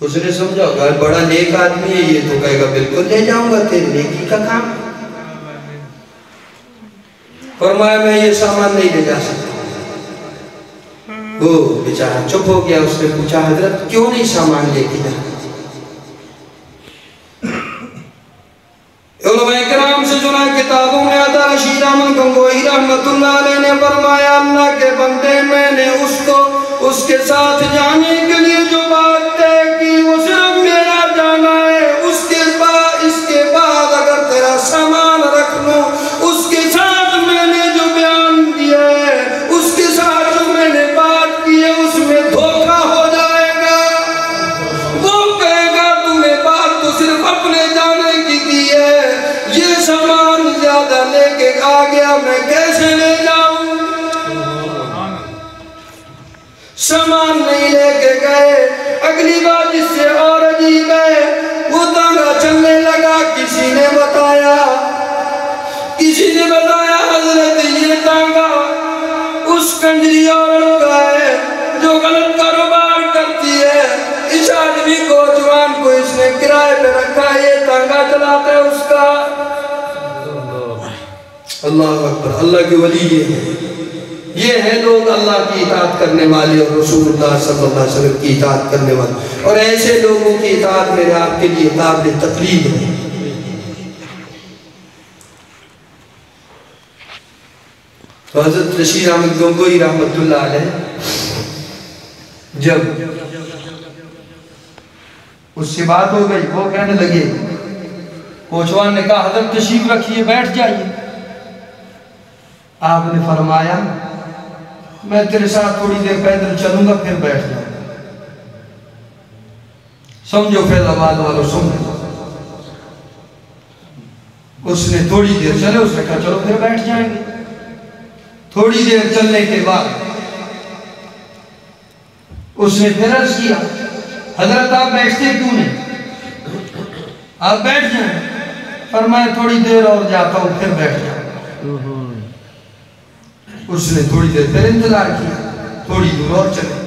اس نے سمجھا ہوگا بڑا نیک آدمی ہے یہ، تو کہے گا بالکل لے جاؤں گا، تیرے نیکی کا کام۔ فرمایا میں یہ سامان نہیں لے جا سکتا۔ وہ بیچارہ چپ ہو گیا، اس نے پوچھا حضرت کیوں نہیں سامان لے کے جا؟ علماء کرام سے سنا کتابوں میں آتا، رشید احمد گنگوہی رحمت اللہ علیہ نے فرمایا اللہ کے بندے میں نے اس کے ساتھ جانے کے لیے جو بات طے کی وہ صرف میرا جانا ہے، اس کے بعد اگر تیرا سامان رکھ لوں، اس کے ساتھ میں نے جو بیان دیا ہے، اس کے ساتھ جو میں نے بات کی ہے، اس میں دھوکہ ہو جائے گا۔ وہ کہے گا تمہیں بات تو صرف اپنے جانے کی ہے، یہ سامان زیادہ لے کے آ گیا، میں کیسے لے جاؤں؟ سامان نہیں لے کے گئے۔ اگلی بات نے کرائے پہ رکھا ہے، یہ تانگا چلاتا ہے اس کا. اللہ اکبر. اللہ کے ولی یہ ہیں لوگ اللہ کی اطاعت کرنے والے اور رسول اللہ صلی اللہ علیہ وسلم کی اطاعت کرنے والے. اور ایسے لوگوں کی اطاعت میرے آپ کے لیے قابل تقلید ہے. تو حضرت رشید احمد گنگوئی رحمت اللہ علیہ جب اس سے بات ہو گئی، وہ کہنے لگے، کوچوان نے کہا حضرت تشریف رکھیے، بیٹھ جائیے. آپ نے فرمایا میں تیرے ساتھ تھوڑی دیر پیدل چلوں گا پھر بیٹھ جاؤں. سمجھو فیض آباد والوں سمجھو. اس نے تھوڑی دیر چلے، اس نے کہا چلو پھر بیٹھ جائیں گے. تھوڑی دیر چلنے کے بعد اس نے پھر عرض کیا حضرت آپ بیٹھتے کیوں نہیں؟ آپ بیٹھ جائیں. فرمایا تھوڑی دیر اور جاتا ہوں پھر بیٹھ جاؤں. اس نے تھوڑی دیر پھر انتظار کیا، تھوڑی دور اور چلے.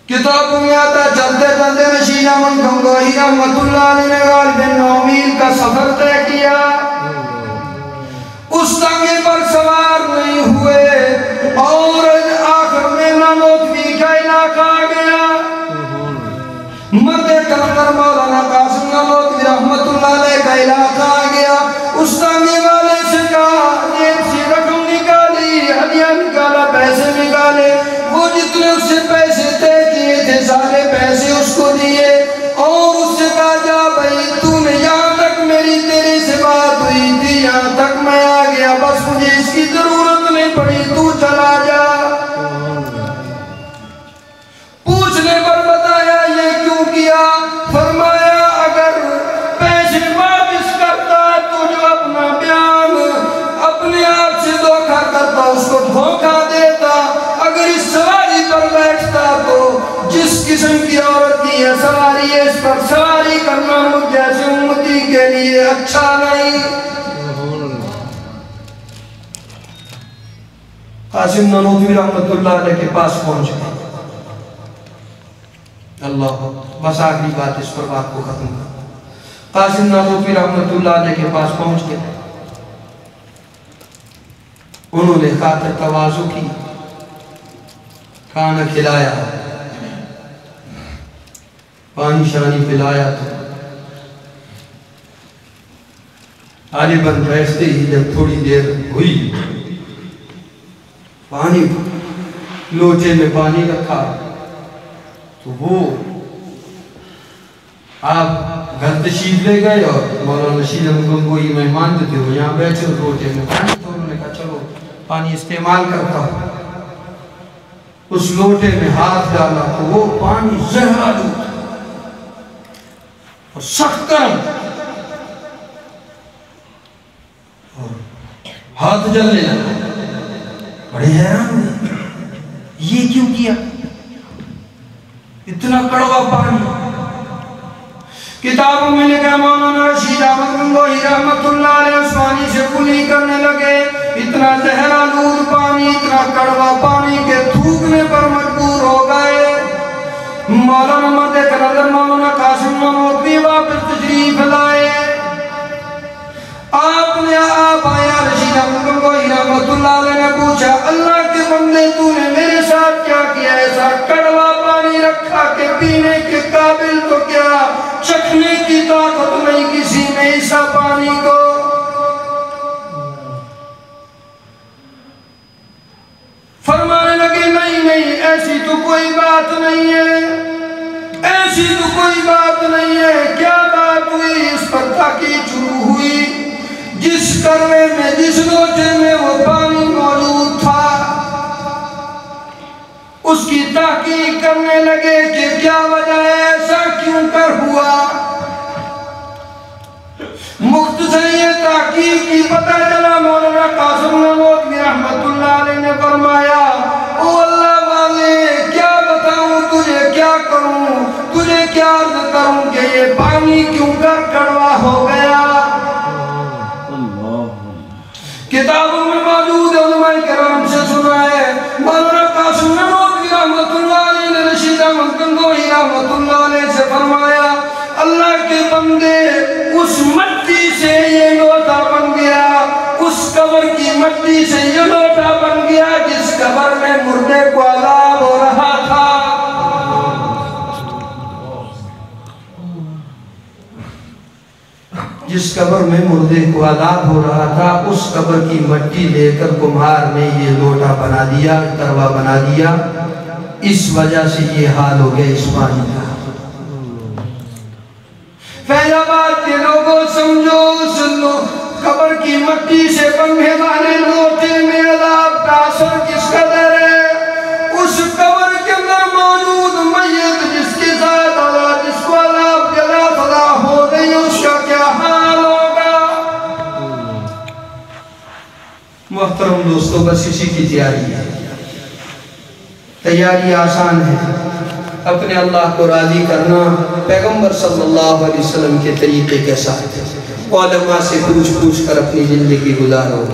کتابوں میں آتا چلتے چلتے رشید احمد گنگوہی رحمت اللہ علیہ نے غالباً 9 میل کا سفر طے کیا. اس تانگے پر سوار نہیں ہوئے اور آخر میں نانوتوی کا علاقہ آ گیا. مدد کر مولانا قاسم نانوتوی رحمت اللہ علیہ کا علاقہ آ گیا. اس تانگے والے سے کہا ایک سی رقم نکالی، ہدیہ نکالا، پیسے نکالے. وہ جتنے اس سے پیسے طے کیے تھے سارے پیسے اس کو دیے اور اس سے کہا جا بھائی تو نے یہاں تک میری تیرے سے بات ہوئی تھی، یہاں تک میں آ گیا، بس مجھے اس کی ضرورت نہیں پڑی، تو چلا جا. پوچھنے پر بتایا یہ کیوں کیا؟ فرمایا اگر پیسے واپس کرتا تو جو اپنا بیان اپنے آپ سے دھوکہ کرتا اس کو دھوکہ دیتا. اگر اس سواری پر بیٹھتا تو جس قسم کی عورت کی ہے سواری ہے، اس پر سواری کرنا مجھ جیسے امتی کے لیے اچھا نہیں. قاسم نانوتوی رحمت اللہ علیہ کے پاس پہنچ گئے. اللہ بس آخری بات اس پر بات کو ختم کر. قاسم نانوتوی رحمت اللہ علیہ کے پاس پہنچ گئے. انہوں نے خاطر تواضع کی، کھانا کھلایا، پانی شانی پلایا. تو غالباً بیٹھتے ہی جب تھوڑی دیر ہوئی پانی لوٹے میں پانی رکھا تو وہ آپ گھر تشریف لے گئے اور مولانا رشید احمد گنگوئی مہمان جو تھے وہ یہاں بیٹھے اور لوٹے میں پانی. تو انہوں نے کہا چلو پانی استعمال کرتا ہوں. اس لوٹے میں ہاتھ ڈالا تو وہ پانی زہرآلود اور سخت گرم اور ہاتھ جلنے لگا. بڑے حیران ہوئے یہ کیوں کیا، اتنا کڑوا پانی. کتابوں میں لکھا مولانا رشید احمد گنگوہی رحمت اللہ علیہ اس پانی سے کلی کرنے لگے. اتنا زہرآلود پانی، اتنا کڑوا پانی کے تھوکنے پر مجبور ہو گئے. مولانا مدد کر مولانا قاسم نانوتوی واپس تشریف لائے. آپ نے آپ آیا رشید احمد گنگوہی رحمت اللہ علیہ نے پوچھا اللہ کے بندے تو نے میرے ساتھ کیا کیا؟ ایسا کڑوا پانی رکھا کہ پینے کے قابل تو کیا چکھنے کی طاقت نہیں کسی نے ایسا پانی کو. فرمانے لگے نہیں ایسی تو کوئی بات نہیں ہے، ایسی تو کوئی بات نہیں ہے. کیا بات ہوئی؟ اس پر تحقیق شروع ہوئی. جس کروے میں جس لوٹے میں وہ پانی موجود تھا اس کی تحقیق کرنے لگے کہ کیا وجہ ہے، ایسا کیوں کر ہوا. مختصر یہ تحقیق کی پتہ چلا مولانا قاسم نانوتوی رحمت اللہ علیہ نے فرمایا او اللہ والے کیا بتاؤں تجھے، کیا کروں، تجھے کیا عرض کروں کہ یہ پانی کیوں کر کڑوا ہو گیا. کتابوں میں موجود علماء کرام سے سنا ہے مولانا قاسم نانوتوی رحمت اللہ علیہ نے رشید احمد گنگوہی رحمت اللہ علیہ سے فرمایا کے بندے اس مٹی سے یہ لوٹا بن گیا، اس قبر کی مٹی سے یہ لوٹا بن گیا جس قبر میں مردے کو عذاب ہو رہا تھا۔ جس قبر میں مردے کو عذاب ہو رہا تھا اس قبر کی مٹی لے کر کمہار نے یہ لوٹا بنا دیا، تروا بنا دیا۔ اس وجہ سے یہ حال ہو گیا اس پانی کا۔ فیض آباد کے لوگوں سمجھو، سنو، قبر کی مٹی سے بننے والے لوٹے میں عذاب کا اثر کس قدر ہے۔ اس قبر کے اندر موجود میت جس کے ساتھ عذاب، جس کو عذاب جزا سزا ہو گئی، اس کا کیا حال ہوگا۔ محترم دوستو، بس اسی کی تیاری ہے۔ تیاری آسان ہے، اپنے اللہ کو راضی کرنا پیغمبر صلی اللہ علیہ وسلم کے طریقے کے ساتھ۔ علماء سے پوچھ کر اپنی زندگی گزارو،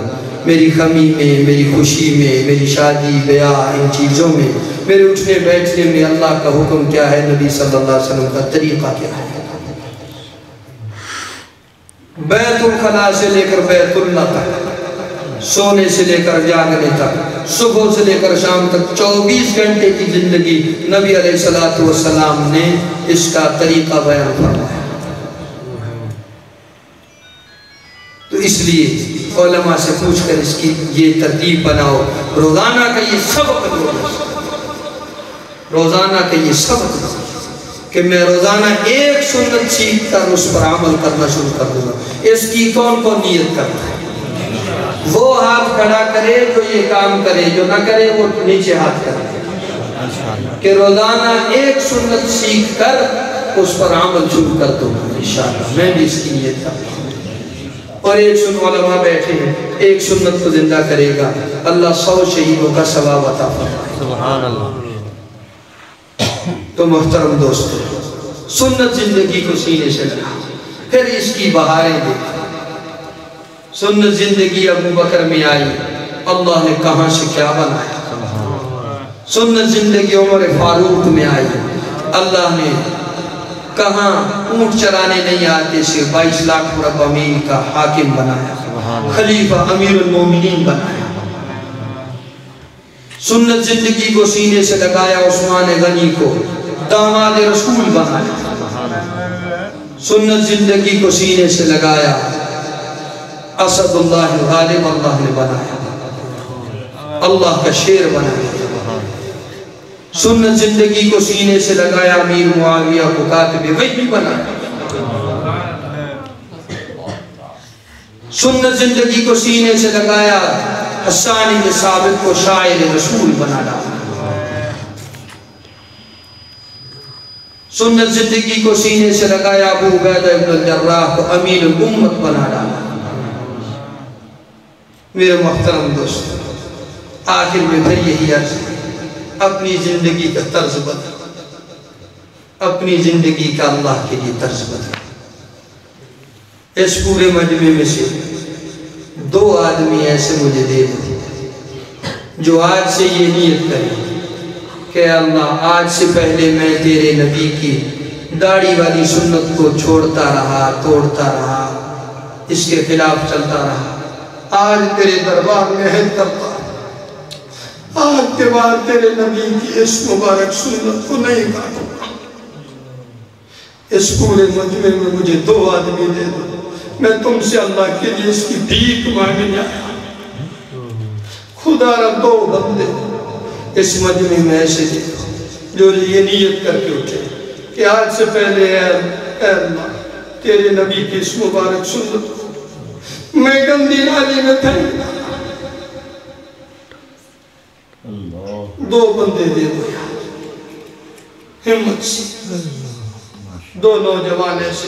میری غمی میں، میری خوشی میں، میری شادی بیاہ، ان چیزوں میں، میرے اٹھنے بیٹھنے میں اللہ کا حکم کیا ہے، نبی صلی اللہ علیہ وسلم کا طریقہ کیا ہے۔ بیت الخلا سے لے کر بیت اللہ تک، سونے سے لے کر جاگنے تک، صبح سے لے کر شام تک 24 گھنٹے کی زندگی نبی علیہ السلام نے اس کا طریقہ بیان فرمایا۔ تو اس لیے علماء سے پوچھ کر اس کی یہ ترتیب بناؤ، روزانہ کا یہ سبق دو، روزانہ کا یہ سبق دو کہ میں روزانہ ایک سنت سیکھ کر اس پر عمل کرنا شروع کر دوں گا۔ اس کی کون کون نیت کرتا ہے؟ وہ ہاتھ کھڑا کرے جو یہ کام کرے، جو نہ کرے وہ نیچے ہاتھ کرے، کہ روزانہ ایک سنت سیکھ کر اس پر عمل شروع کر دوں گا انشاءاللہ۔ میں بھی اس کی نیت کرتا ہوں۔ اور ایک سنت علماء بیٹھے ہیں، ایک سنت کو زندہ کرے گا، اللہ 100 شہیدوں کا ثواب عطا فرمائے۔ سبحان اللہ۔ تو محترم دوستو، سنت زندگی کو سینے سے لگا، پھر اس کی بہاریں دیکھیں۔ سنت زندگی ابو بکر میں آئی، اللہ نے کہاں سے کیا بنایا۔ سنت زندگی عمر فاروق میں آئی، اللہ نے کہاں اونٹ چرانے نہیں آتے سے 22 لاکھ مربع میل کا حاکم بنایا، خلیفہ امیر المومنین بنایا۔ سنت زندگی کو سینے سے لگایا، عثمان غنی کو داماد رسول بنایا۔ سنت زندگی کو سینے سے لگایا، اسد اللہ غالب اللہ نے بنایا، اللہ کا شیر بنایا۔ سنت زندگی کو سینے سے لگایا، امیر معاویہ کو کاتب وحی بنایا۔ سنت زندگی کو سینے سے لگایا، حسان بن ثابت کو شاعر رسول بنا ڈالا۔ سنت زندگی کو سینے سے لگایا، ابو عبیدہ ابن الجراح کو امیر الامت بنا ڈالا۔ میرے محترم دوست، آخر میں پھر یہی عرض ہے، اپنی زندگی کا طرز بدل، اپنی زندگی کا اللہ کے لیے طرز بدل۔ اس پورے مجمع میں سے 2 آدمی ایسے مجھے دے دیں جو آج سے یہ نیت کریں کہ اللہ آج سے پہلے میں تیرے نبی کی داڑھی والی سنت کو چھوڑتا رہا، توڑتا رہا، اس کے خلاف چلتا رہا، آج تیرے دربار میں عہد کرتا، آج کے بعد تیرے نبی کی اس مبارک سنت کو نہیں کاٹوں گا۔ اس پورے مجمع میں مجھے 2 آدمی دے دو، میں تم سے اللہ کے لیے اس کی بھیک مانگنے آیا۔ خدا را 2 بندے اس مجمع میں ایسے دے دو جو یہ نیت کر کے اٹھے کہ آج سے پہلے اے اللہ تیرے نبی کی اس مبارک سنت کو میں گندی نالی میں پھینک دوں۔ 2 بندے دے دو یار، ہمت سے 2 نوجوان ایسے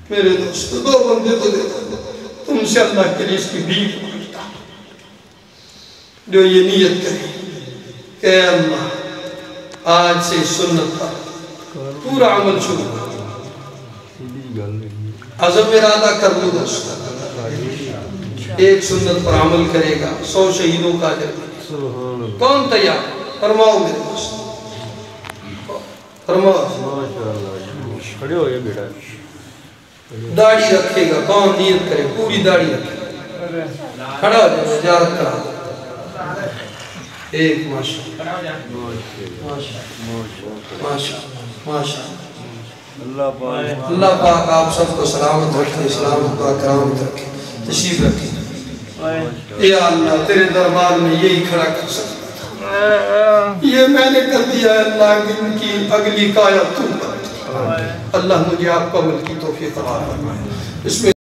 میرے دوستو، 2 بندے تو دے دو، تم سے اللہ کے لیے اس کی بھیک مانگتا جو یہ نیت کریں کہ اے اللہ آج سے سنت پر پورا عمل شروع کر، عزم ارادہ کر لوں دوستو، ایک سنت پر عمل کرے گا 100 شہیدوں کا اجر۔ کون تیار؟ فرماؤ میرے دوست، فرما کھڑے ہو یہ بیٹا داڑھی رکھے گا کون نیت کرے پوری داڑھی رکھے کھڑا ہو جائے زیارت کرا ایک ماشاء ماشاء اللہ پاک آپ سب کو سلامت رکھے سلامت و کرامت رکھے تشریف رکھے یا اللہ تیرے دربار میں یہی کھڑا کر سکتا یہ میں نے کر دیا ہے اللہ ان کی اگلی قایت تو اللہ مجھے آپ کو عمل کی توفیق عطا فرمائے.